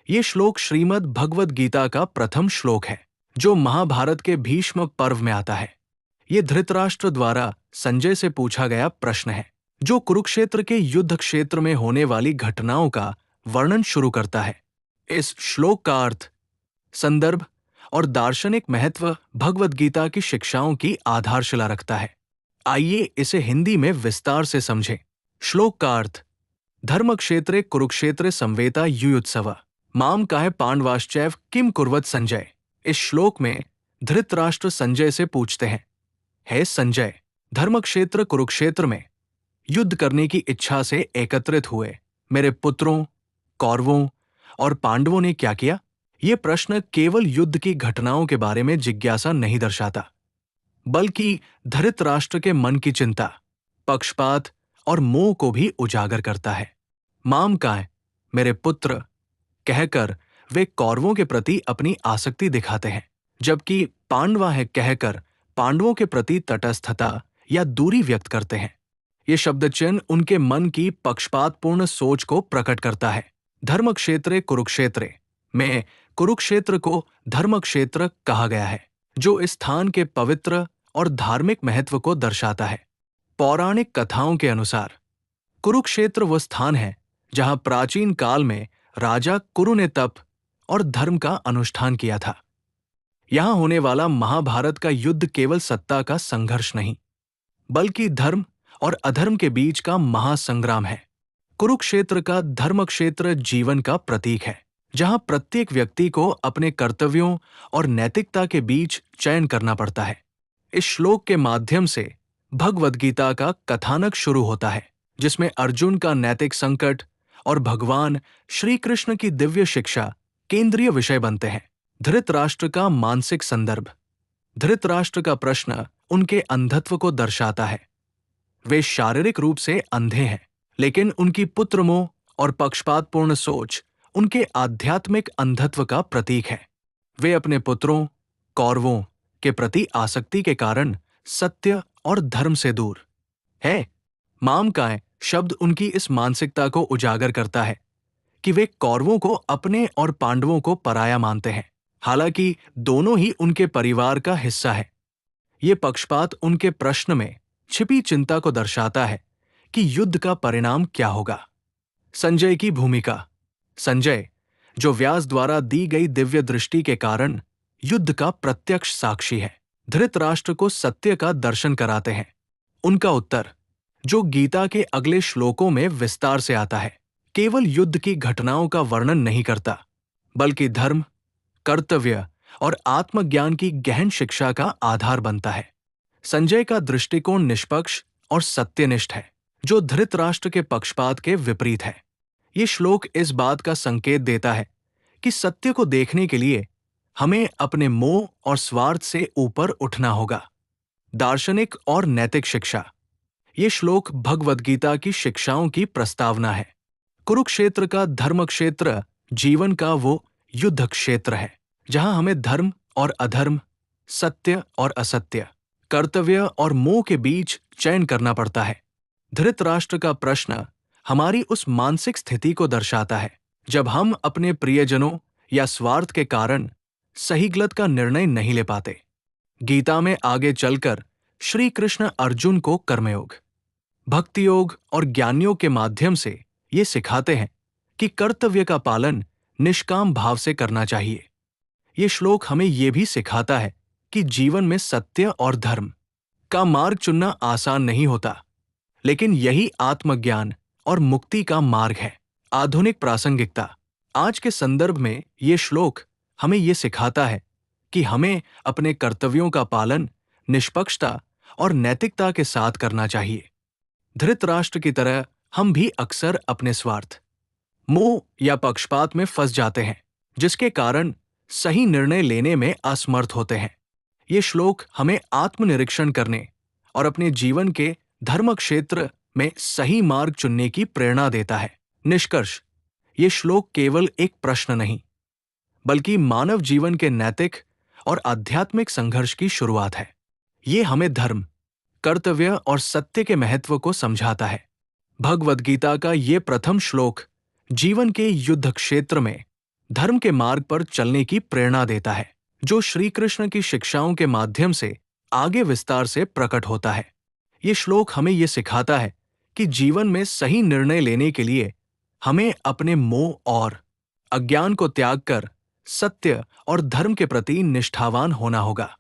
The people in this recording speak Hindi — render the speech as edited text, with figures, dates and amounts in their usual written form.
ये श्लोक श्रीमद् भगवद गीता का प्रथम श्लोक है, जो महाभारत के भीष्म पर्व में आता है। ये धृतराष्ट्र द्वारा संजय से पूछा गया प्रश्न है, जो कुरुक्षेत्र के युद्ध क्षेत्र में होने वाली घटनाओं का वर्णन शुरू करता है। इस श्लोक का अर्थ, संदर्भ और दार्शनिक महत्व भगवद गीता की शिक्षाओं की आधारशिला रखता है। आइए इसे हिंदी में विस्तार से समझें। श्लोक का अर्थ, धर्मक्षेत्रे कुरुक्षेत्रे संवेता युयुत्सव माम काहे पांडवाश्चैव किम कुर्वत संजय। इस श्लोक में धृतराष्ट्र संजय से पूछते हैं, हे संजय, धर्मक्षेत्र कुरुक्षेत्र में युद्ध करने की इच्छा से एकत्रित हुए मेरे पुत्रों, कौरवों और पांडवों ने क्या किया? ये प्रश्न केवल युद्ध की घटनाओं के बारे में जिज्ञासा नहीं दर्शाता, बल्कि धृतराष्ट्र के मन की चिंता, पक्षपात और मोह को भी उजागर करता है। माम काय, मेरे पुत्र कहकर वे कौरवों के प्रति अपनी आसक्ति दिखाते हैं, जबकि पांडवा है कहकर पांडवों के प्रति तटस्थता या दूरी व्यक्त करते हैं। ये शब्द चिन्ह उनके मन की पक्षपातपूर्ण सोच को प्रकट करता है। धर्मक्षेत्रे कुरुक्षेत्रे में कुरुक्षेत्र को धर्मक्षेत्र कहा गया है, जो इस स्थान के पवित्र और धार्मिक महत्व को दर्शाता है। पौराणिक कथाओं के अनुसार कुरुक्षेत्र वह स्थान है जहां प्राचीन काल में राजा कुरु ने तप और धर्म का अनुष्ठान किया था। यहां होने वाला महाभारत का युद्ध केवल सत्ता का संघर्ष नहीं, बल्कि धर्म और अधर्म के बीच का महासंग्राम है। कुरुक्षेत्र का धर्मक्षेत्र जीवन का प्रतीक है, जहां प्रत्येक व्यक्ति को अपने कर्तव्यों और नैतिकता के बीच चयन करना पड़ता है। इस श्लोक के माध्यम से भगवद गीता का कथानक शुरू होता है, जिसमें अर्जुन का नैतिक संकट और भगवान श्री कृष्ण की दिव्य शिक्षा केंद्रीय विषय बनते हैं। धृतराष्ट्र का मानसिक संदर्भ, धृतराष्ट्र का प्रश्न उनके अंधत्व को दर्शाता है। वे शारीरिक रूप से अंधे हैं, लेकिन उनकी पुत्रमोह और पक्षपातपूर्ण सोच उनके आध्यात्मिक अंधत्व का प्रतीक है। वे अपने पुत्रों, कौरवों के प्रति आसक्ति के कारण सत्य और धर्म से दूर है। माम काय शब्द उनकी इस मानसिकता को उजागर करता है कि वे कौरवों को अपने और पांडवों को पराया मानते हैं, हालांकि दोनों ही उनके परिवार का हिस्सा है। ये पक्षपात उनके प्रश्न में छिपी चिंता को दर्शाता है कि युद्ध का परिणाम क्या होगा। संजय की भूमिका, संजय, जो व्यास द्वारा दी गई दिव्य दृष्टि के कारण युद्ध का प्रत्यक्ष साक्षी है, धृतराष्ट्र को सत्य का दर्शन कराते हैं। उनका उत्तर, जो गीता के अगले श्लोकों में विस्तार से आता है, केवल युद्ध की घटनाओं का वर्णन नहीं करता, बल्कि धर्म, कर्तव्य और आत्मज्ञान की गहन शिक्षा का आधार बनता है। संजय का दृष्टिकोण निष्पक्ष और सत्यनिष्ठ है, जो धृतराष्ट्र के पक्षपात के विपरीत है। ये श्लोक इस बात का संकेत देता है कि सत्य को देखने के लिए हमें अपने मोह और स्वार्थ से ऊपर उठना होगा। दार्शनिक और नैतिक शिक्षा, ये श्लोक भगवद गीता की शिक्षाओं की प्रस्तावना है। कुरुक्षेत्र का धर्मक्षेत्र जीवन का वो युद्ध क्षेत्र है, जहां हमें धर्म और अधर्म, सत्य और असत्य, कर्तव्य और मोह के बीच चयन करना पड़ता है। धृतराष्ट्र का प्रश्न हमारी उस मानसिक स्थिति को दर्शाता है जब हम अपने प्रियजनों या स्वार्थ के कारण सही गलत का निर्णय नहीं ले पाते। गीता में आगे चलकर श्री कृष्ण अर्जुन को कर्मयोग, भक्ति योग और ज्ञान के माध्यम से ये सिखाते हैं कि कर्तव्य का पालन निष्काम भाव से करना चाहिए। ये श्लोक हमें ये भी सिखाता है कि जीवन में सत्य और धर्म का मार्ग चुनना आसान नहीं होता, लेकिन यही आत्मज्ञान और मुक्ति का मार्ग है। आधुनिक प्रासंगिकता, आज के संदर्भ में ये श्लोक हमें ये सिखाता है कि हमें अपने कर्तव्यों का पालन निष्पक्षता और नैतिकता के साथ करना चाहिए। धृतराष्ट्र की तरह हम भी अक्सर अपने स्वार्थ, मोह या पक्षपात में फंस जाते हैं, जिसके कारण सही निर्णय लेने में असमर्थ होते हैं। ये श्लोक हमें आत्मनिरीक्षण करने और अपने जीवन के धर्म क्षेत्र में सही मार्ग चुनने की प्रेरणा देता है। निष्कर्ष, ये श्लोक केवल एक प्रश्न नहीं, बल्कि मानव जीवन के नैतिक और आध्यात्मिक संघर्ष की शुरुआत है। ये हमें धर्म, कर्तव्य और सत्य के महत्व को समझाता है। भगवद गीता का ये प्रथम श्लोक जीवन के युद्ध क्षेत्र में धर्म के मार्ग पर चलने की प्रेरणा देता है, जो श्री कृष्ण की शिक्षाओं के माध्यम से आगे विस्तार से प्रकट होता है। ये श्लोक हमें ये सिखाता है कि जीवन में सही निर्णय लेने के लिए हमें अपने मोह और अज्ञान को त्याग कर सत्य और धर्म के प्रति निष्ठावान होना होगा।